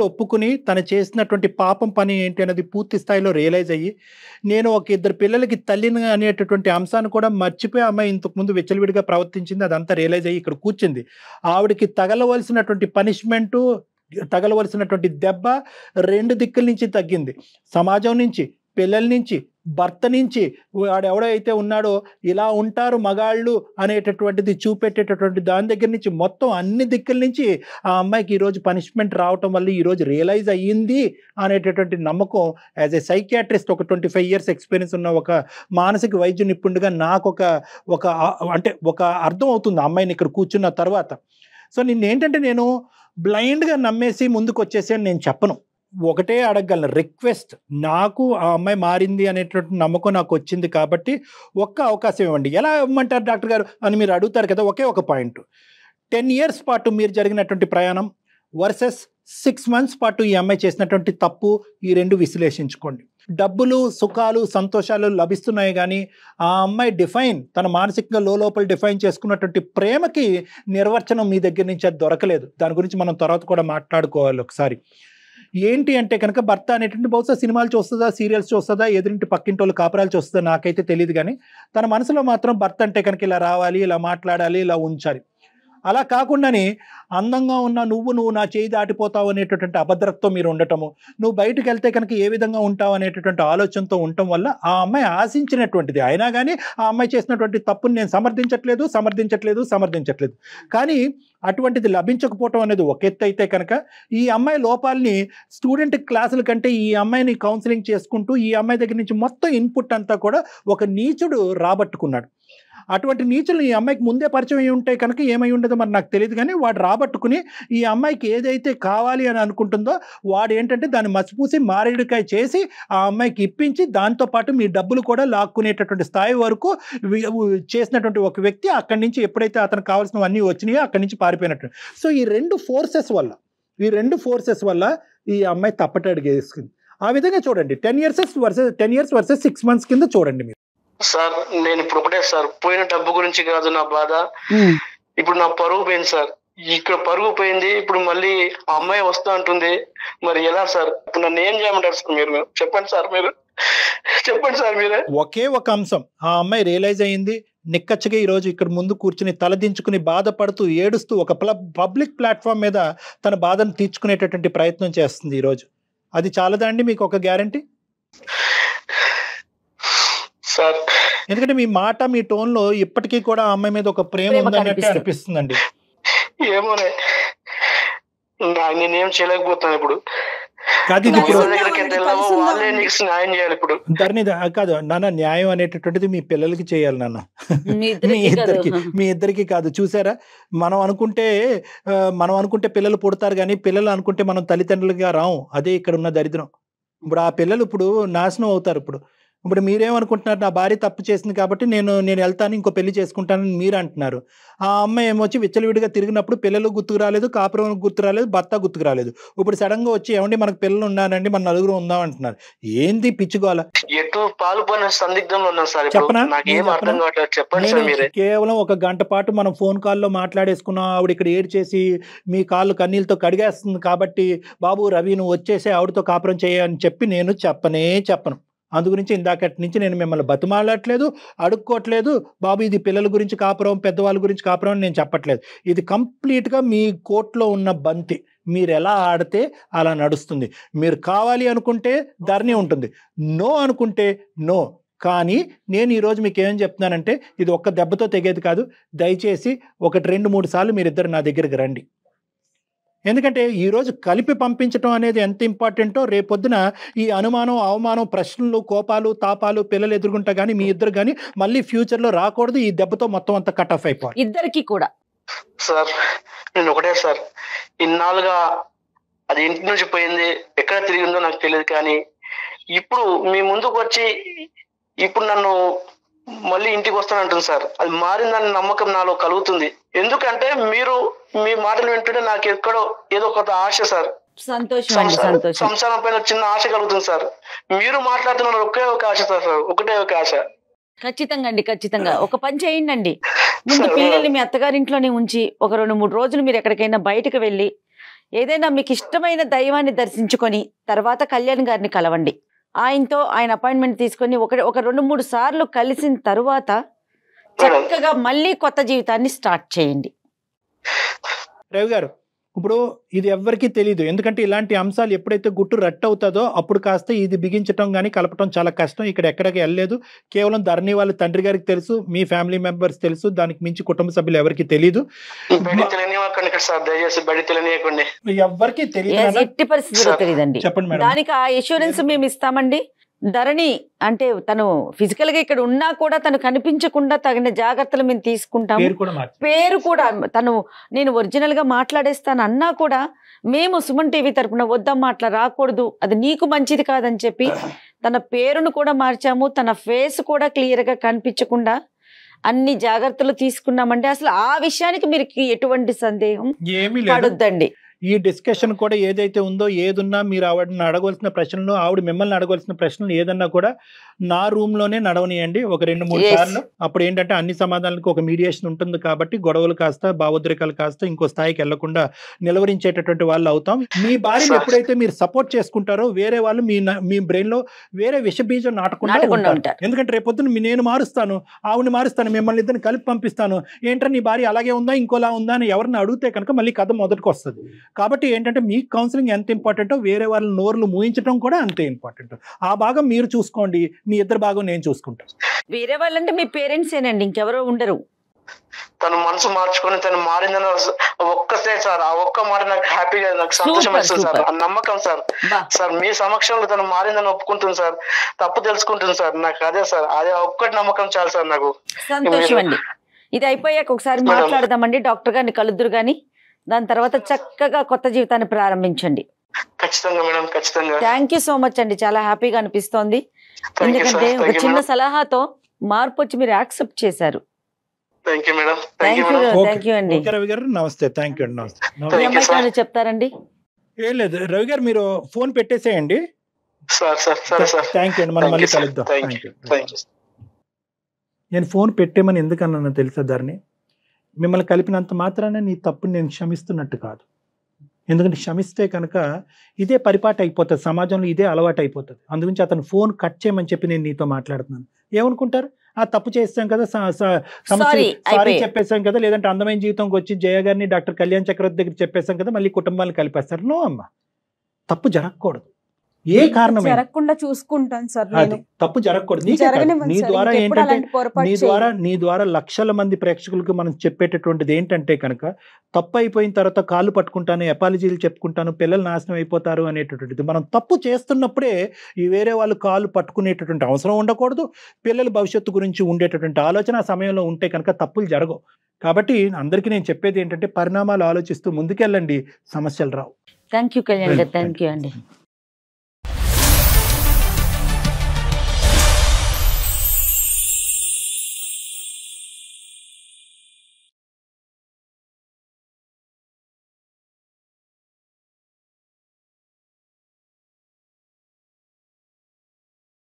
ఒప్పుకుని తను చేసినటువంటి పాపం పని ఏంటి అనేది పూర్తి స్థాయిలో రియలైజ్ అయ్యి, నేను ఒక 2 పిల్లలకి తల్లిని అనేటటువంటి అంశాన్ని కూడా మర్చిపోయి అమ్మాయి ఇంతకుముందు విచ్చలవిడిగా ప్రవర్తించింది, అదంతా రియలైజ్ అయ్యి ఇక్కడ కూర్చుంది. ఆవిడకి తగలవలసినటువంటి పనిష్మెంటు, తగలవలసినటువంటి దెబ్బ 2 దిక్కుల నుంచి తగ్గింది. సమాజం నుంచి, పిల్లల నుంచి, భర్త నుంచి, వాడు ఎవడైతే ఉన్నాడో ఇలా ఉంటారు మగాళ్ళు అనేటటువంటిది చూపెట్టేటటువంటి దాని దగ్గర నుంచి మొత్తం అన్ని దిక్కుల నుంచి ఆ అమ్మాయికి ఈరోజు పనిష్మెంట్ రావటం వల్ల ఈరోజు రియలైజ్ అయ్యింది అనేటటువంటి నమ్మకం. యాజ్ ఏ సైకియాట్రిస్ట్, ఒక 25 years ఎక్స్పీరియన్స్ ఉన్న ఒక మానసిక వైద్య నిపుణుడిగా నాకు ఒక అర్థం అవుతుంది ఆ అమ్మాయిని ఇక్కడ కూర్చున్న తర్వాత. సో నిన్నేంటంటే నేను బ్లైండ్గా నమ్మేసి ముందుకు వచ్చేసి అని నేను చెప్పను, ఒకటే అడగగలను, రిక్వెస్ట్, నాకు ఆ అమ్మాయి మారింది అనేటువంటి నమ్మకం నాకు వచ్చింది కాబట్టి ఒక్క అవకాశం ఇవ్వండి. ఎలా ఇవ్వమంటారు డాక్టర్ గారు అని మీరు అడుగుతారు కదా. ఒకే ఒక పాయింట్, 10 years పాటు మీరు జరిగినటువంటి ప్రయాణం వర్సెస్ 6 months పాటు ఈ అమ్మాయి చేసినటువంటి తప్పు, ఈ 2 విశ్లేషించుకోండి. డబ్బులు, సుఖాలు, సంతోషాలు లభిస్తున్నాయి కానీ ఆ అమ్మాయి తన మానసికంగా లోపల డిఫైన్ చేసుకున్నటువంటి ప్రేమకి నిర్వచనం మీ దగ్గర నుంచి అది దొరకలేదు. దాని గురించి మనం తర్వాత కూడా మాట్లాడుకోవాలి ఒకసారి. ఏంటి అంటే కనుక భర్త అనేటువంటి బహుశా సినిమాలు చూస్తుందా, సీరియల్స్ చూస్తుందా, ఎదురింటి పక్కింటోళ్ళు కాపురాలు చూస్తుందా నాకైతే తెలియదు, కానీ తన మనసులో మాత్రం భర్త అంటే కనుక ఇలా రావాలి, ఇలా మాట్లాడాలి, ఇలా ఉంచాలి. అలా కాకుండానే అందంగా ఉన్న నువ్వు నా చేయి దాటిపోతావు అనేటటువంటి అభద్రతతో మీరు ఉండటము, నువ్వు బయటకు వెళ్తే కనుక ఏ విధంగా ఉంటావు అనేటటువంటి ఆలోచనతో ఉండటం వల్ల ఆ అమ్మాయి ఆశించినటువంటిది, అయినా కానీ ఆ అమ్మాయి చేసినటువంటి తప్పుని నేను సమర్థించట్లేదు కానీ అటువంటిది లభించకపోవటం అనేది ఒక ఎత్తు అయితే కనుక ఈ అమ్మాయి లోపాలని స్టూడెంట్ క్లాసుల కంటే ఈ అమ్మాయిని కౌన్సిలింగ్ చేసుకుంటూ ఈ అమ్మాయి దగ్గర నుంచి మొత్తం ఇన్పుట్ అంతా కూడా ఒక నీచుడు రాబట్టుకున్నాడు. అటువంటి నీచులు ఈ అమ్మాయికి ముందే పరిచయం అయి ఉంటే కనుక ఏమై ఉండదో మరి నాకు తెలియదు, కానీ వాడు రాబట్టుకుని ఈ అమ్మాయికి ఏదైతే కావాలి అని అనుకుంటుందో వాడు ఏంటంటే దాన్ని మసిపూసి మారేడుకాయ చేసి ఆ అమ్మాయికి ఇప్పించి దాంతోపాటు మీ డబ్బులు కూడా లాక్కునేటటువంటి స్థాయి వరకు చేసినటువంటి ఒక వ్యక్తి అక్కడి నుంచి ఎప్పుడైతే అతనికి కావాల్సినవన్నీ వచ్చినాయో అక్కడి నుంచి పారిపోయినట్టు. సో ఈ 2 ఫోర్సెస్ వల్ల ఈ అమ్మాయి తప్పటడుగు వేసుకుంది. ఆ విధంగా చూడండి, 10 years వర్సెస్ 6 months కింద చూడండి మీరు. సార్ నేను ఇప్పుడు ఒకటే సార్, పోయిన డబ్బు గురించి కాదు నా బాధ, ఇప్పుడు నా పరువు పోయింది సార్. ఇక్కడ పరుగు పోయింది, ఇప్పుడు మళ్ళీ ఆ అమ్మాయి వస్తా అంటుంది, మరి ఎలా సార్? ఇప్పుడు నన్ను ఏం చేయమంటారు సార్? మీరు చెప్పండి సార్, మీరే. ఒకే ఒక అంశం, ఆ అమ్మాయి రియలైజ్ అయ్యింది, నిక్కచ్చగా ఈరోజు ఇక్కడ ముందు కూర్చుని తలదించుకుని బాధపడుతూ ఏడుస్తూ ఒక పబ్లిక్ ప్లాట్ఫామ్ మీద తన బాధను తీర్చుకునేటటువంటి ప్రయత్నం చేస్తుంది ఈరోజు. అది చాలదా అండి మీకు ఒక గ్యారంటీ? సార్ ఎందుకంటే మీ మాట, మీ టోన్ లో ఇప్పటికీ కూడా ఆ అమ్మాయి మీద ఒక ప్రేమ ఉందన్నట్టు అనిపిస్తుందండి. ఏమోనే, నేనేం చేయలేకపోతాను ఇప్పుడు. కాదు నాన్న, న్యాయం అనేటటువంటిది మీ పిల్లలకి చేయాలి నాన్న, మీ ఇద్దరికి కాదు. చూసారా, మనం అనుకుంటే పిల్లలు పుడతారు కానీ పిల్లలు అనుకుంటే మనం తల్లిదండ్రులుగా రాము. అదే ఇక్కడ ఉన్న దరిద్రం. ఇప్పుడు ఆ పిల్లలు ఇప్పుడు నాశనం అవుతారు. ఇప్పుడు మీరేమనుకుంటున్నారు, నా భార్య తప్పు చేసింది కాబట్టి నేను వెళ్తాను, ఇంకో పెళ్లి చేసుకుంటానని మీరు అంటున్నారు. ఆ అమ్మాయి ఏమొచ్చి విచ్చలవిడిగా తిరిగినప్పుడు పిల్లలు గుర్తుకు రాలేదు, కాపురం గుర్తు రాలేదు, భర్త గుర్తుకు రాలేదు. ఇప్పుడు సడన్గా వచ్చి ఏమండి మనకు పిల్లలు ఉన్నానండి, మన నలుగురు ఉందాం అంటున్నారు. ఏంది పిచ్చుకోవాల? ఎటు పాల్పోయిన సందిగ్ధంలో ఉన్నాను సార్. చెప్పనా? నాకేం అర్థం కావట్లేదు, చెప్పండి సార్ మీరే. కేవలం 1 గంట పాటు మనం ఫోన్ కాల్లో మాట్లాడేసుకున్నాం. ఆవిడ ఇక్కడ ఏడ్చేసి మీ కాళ్ళు కన్నీళ్ళతో కడిగేస్తుంది కాబట్టి బాబు రవి నువ్వు వచ్చేసి ఆవిడతో కాపురం చేయని చెప్పి నేను చెప్పను. అందుగురించి ఇందాకటి నుంచి నేను మిమ్మల్ని బతిమాలట్లేదు, అడుక్కోవట్లేదు. బాబు ఇది పిల్లల గురించి కాపురం, పెద్దవాళ్ళ గురించి కాపురం అని నేను చెప్పట్లేదు. ఇది కంప్లీట్గా మీ కోర్టులో ఉన్న బంతి. మీరు ఎలా ఆడితే అలా నడుస్తుంది. మీరు కావాలి అనుకుంటే ధరణి ఉంటుంది, నో అనుకుంటే నో. కానీ నేను ఈరోజు మీకు ఏం చెప్తున్నానంటే ఇది ఒక్క దెబ్బతో తెగేది కాదు. దయచేసి 1, 2, 3 సార్లు మీరిద్దరు నా దగ్గరికి రండి. ఎందుకంటే ఈరోజు కలిపి పంపించడం అనేది ఎంత ఇంపార్టెంటో రేపొద్దున ఈ అనుమానం, అవమానం, ప్రశ్నలు, కోపాలు, తాపాలు పిల్లలు ఎదుర్కొంటా కానీ మీ ఇద్దరు కానీ మళ్ళీ ఫ్యూచర్లో రాకూడదు. ఈ దెబ్బతో మొత్తం అంతా కట్ ఆఫ్ అయిపోవాలి ఇద్దరికి కూడా. సార్ నేను ఒకటే సార్, ఇన్నాళ్ళుగా అది ఇంటి నుంచి పోయింది, ఎక్కడ తిరిగిందో నాకు తెలియదు. కానీ ఇప్పుడు మీ ముందుకు వచ్చి ఇప్పుడు నన్ను మళ్ళీ ఇంటికి వస్తానంటుంది సార్. అది మారిందని నమ్మకం నాలో కలుగుతుంది. ఎందుకంటే మీరు మీ మాటలు వింటుంటే నాకు ఎక్కడో ఏదో ఒక ఆశ సార్. సంతోషం. సంసారం పైన చిన్న ఆశ కలుగుతుంది సార్. మీరు మాట్లాడుతున్నారు ఒకే ఒక ఆశ సార్, ఒకటే ఒక ఆశ. ఖచ్చితంగా అండి, ఖచ్చితంగా. ఒక పని చేయండి, ముందు పిల్లల్ని మీ అత్తగారింట్లోనే ఉంచి 1, 2, 3 రోజులు మీరు ఎక్కడికైనా బయటకు వెళ్ళి ఏదైనా మీకు ఇష్టమైన దైవాన్ని దర్శించుకొని తర్వాత కళ్యాణ్ గారిని కలవండి. ఆయనతో ఆయన అపాయింట్మెంట్ తీసుకొని ఒక 2, 3 సార్లు కలిసిన తరువాత చక్కగా మళ్ళీ కొత్త జీవితాన్ని స్టార్ట్ చేయండి. రవి గారు, ఇప్పుడు ఇది ఎవ్వరికీ తెలియదు. ఎందుకంటే ఇలాంటి అంశాలు ఎప్పుడైతే గుట్టు రట్టు అవుతుందో అప్పుడు కాస్త ఇది బిగించడం కానీ కలపటం చాలా కష్టం. ఇక్కడ ఎక్కడికి వెళ్ళలేదు. కేవలం ధరణి వాళ్ళ తండ్రి గారికి తెలుసు, మీ ఫ్యామిలీ మెంబర్స్ తెలుసు, దానికి మించి కుటుంబ సభ్యులు ఎవరికి తెలియదు. ఎవరికి తెలియదు, ఎట్టి పరిస్థితుల్లో తెలియదండి. చెప్పండి మేడం. దానికి ఆ ఎష్యూరెన్స్ మేము ఇస్తామండి. ధరణి అంటే తను ఫిజికల్ గా ఇక్కడ ఉన్నా కూడా తను కనిపించకుండా తగిన జాగ్రత్తలు మేము తీసుకుంటాము. పేరు కూడా తను నేను ఒరిజినల్ గా మాట్లాడేస్తాను అన్నా కూడా మేము సుమన్ టీవీ తరపున వద్దమ్మా అట్లా రాకూడదు, అది నీకు మంచిది కాదని చెప్పి తన పేరును కూడా మార్చాము. తన ఫేస్ కూడా క్లియర్ గా కనిపించకుండా అన్ని జాగ్రత్తలు తీసుకున్నామండి. అసలు ఆ విషయానికి మీరు ఎటువంటి సందేహం పడొద్దండి. ఈ డిస్కషన్ కూడా ఏదైతే ఉందో, ఏదున్నా మీరు ఆవిడని అడగవలసిన ప్రశ్నలు, ఆవిడ మిమ్మల్ని అడగవలసిన ప్రశ్నలు ఏదన్నా కూడా నా రూమ్ లోనే నడవనియండి 1, 2, 3 సార్లు. అప్పుడు ఏంటంటే అన్ని సమాధానాలకు ఒక మీడియేషన్ ఉంటుంది కాబట్టి గొడవలు కాస్త, భావోద్రేకాలు కాస్త ఇంకో స్థాయికి వెళ్లకుండా నిలవరించేటటువంటి వాళ్ళు అవుతాం. మీ భార్యను ఎప్పుడైతే మీరు సపోర్ట్ చేసుకుంటారో వేరే వాళ్ళు మీ బ్రెయిన్ లో వేరే విషబీజం నాటకుండా ఉంటారు. ఎందుకంటే రేపొద్దున నేను మారుస్తాను, ఆవిడని మారుస్తాను, మిమ్మల్ని ఇద్దరిని కలిపి పంపిస్తాను, ఏంటంటే నీ భార్య అలాగే ఉందా ఇంకోలా ఉందా అని ఎవరిని అడిగితే కనుక మళ్ళీ కథ మొదటికి వస్తుంది. కాబట్టి ఏంటంటే మీ కౌన్సిలింగ్ ఎంత ఇంపార్టెంటో వేరే వాళ్ళ నోర్లు మూయించడం కూడా అంతే ఇంపార్టెంట్. ఆ భాగం మీరు చూసుకోండి, మీ ఇద్దరు భాగం నేను చూసుకుంటాను. వేరే వాళ్ళంటే మీ పేరెంట్స్ ఏనండి, ఇంకెవరో ఉండరు. తను మనసు మార్చుకొని తను మారిందని ఒక్కసే సార్, ఆ ఒక్క మాట నాకు హ్యాపీగా, నాకు సంతోషం ఇస్తుంది సార్. ఆ నమ్మకం సార్. సార్ మీ సమక్షంలో తను మారిందని ఒప్పుకుంటుంది సార్, తప్పు తెలుసుకుంటుంది సార్. నాకు అదే సార్, అదే ఒక్కటి నమ్మకం చాలు సార్ నాకు. సంతోషం అండి. ఇది అయిపోయాక ఒకసారి మాట్లాడదామండి, డాక్టర్ గారిని కలుద్దురు గాని. దాని తర్వాత చక్కగా కొత్త జీవితాన్ని ప్రారంభించండి. ఖచ్చితంగా మేడం, ఖచ్చితంగా. థ్యాంక్ యూ సో మచ్ అండి, చాలా హ్యాపీగా అనిపిస్తోంది. ఎందుకంటే ఒక చిన్న సలహాతో మార్పు వచ్చి మీరు యాక్సెప్ట్ చేశారు. Thank you madam. Thank you అండి. రవి గారు నమస్తే. థ్యాంక్ యూ అండి. నమస్తే. చెప్తారండి. ఏం లేదు రవి గారు, మీరు ఫోన్ పెట్టేసేయండి. థ్యాంక్ యూ అండి, మనం మళ్ళీ కలుద్దాం. నేను ఫోన్ పెట్టేమని ఎందుకన్నా తెలుసా ధరణి, మిమ్మల్ని కలిపినంత మాత్రాన నీ తప్పుని నేను క్షమిస్తున్నట్టు కాదు. ఎందుకంటే క్షమిస్తే కనుక ఇదే పరిపాటి అయిపోతుంది, సమాజంలో ఇదే అలవాటు అయిపోతుంది. అందుగురించి అతను ఫోన్ కట్ చేయమని చెప్పి నేను నీతో మాట్లాడుతున్నాను. ఏమనుకుంటారు, ఆ తప్పు చేస్తాం కదా, సారీ చెప్పేసాం కదా, లేదంటే అందమైన జీవితంకి వచ్చి జయ గారిని డాక్టర్ కళ్యాణ్ చక్రవర్తి దగ్గర చెప్పేసాం కదా, మళ్ళీ కుటుంబాలను కలిపేస్తారు. నో అమ్మా, తప్పు జరగకూడదు. ఏ కారణం జరగకుండా చూసుకుంటాను సార్. తప్పు జరగకూడదు. నీ ద్వారా ఏంటంటే నీ ద్వారా లక్షల మంది ప్రేక్షకులకు మనం చెప్పేటటువంటిది ఏంటంటే కనుక, తప్పు అయిపోయిన తర్వాత కాళ్ళు పట్టుకుంటాను, అపాలజీలు చెప్పుకుంటాను, పిల్లలు నాశనం అయిపోతారు అనేటటువంటిది. మనం తప్పు చేస్తున్నప్పుడే ఈ వేరే వాళ్ళు కాళ్ళు పట్టుకునేటటువంటి అవసరం ఉండకూడదు. పిల్లల భవిష్యత్తు గురించి ఉండేటటువంటి ఆలోచన ఆ సమయంలో ఉంటే కనుక తప్పులు జరగవు. కాబట్టి అందరికీ నేను చెప్పేది ఏంటంటే పరిణామాలు ఆలోచిస్తూ ముందుకెళ్ళండి, సమస్యలు రావు. థ్యాంక్ యూ కళ్యాణ్ గారు, థ్యాంక్ యూ అండి.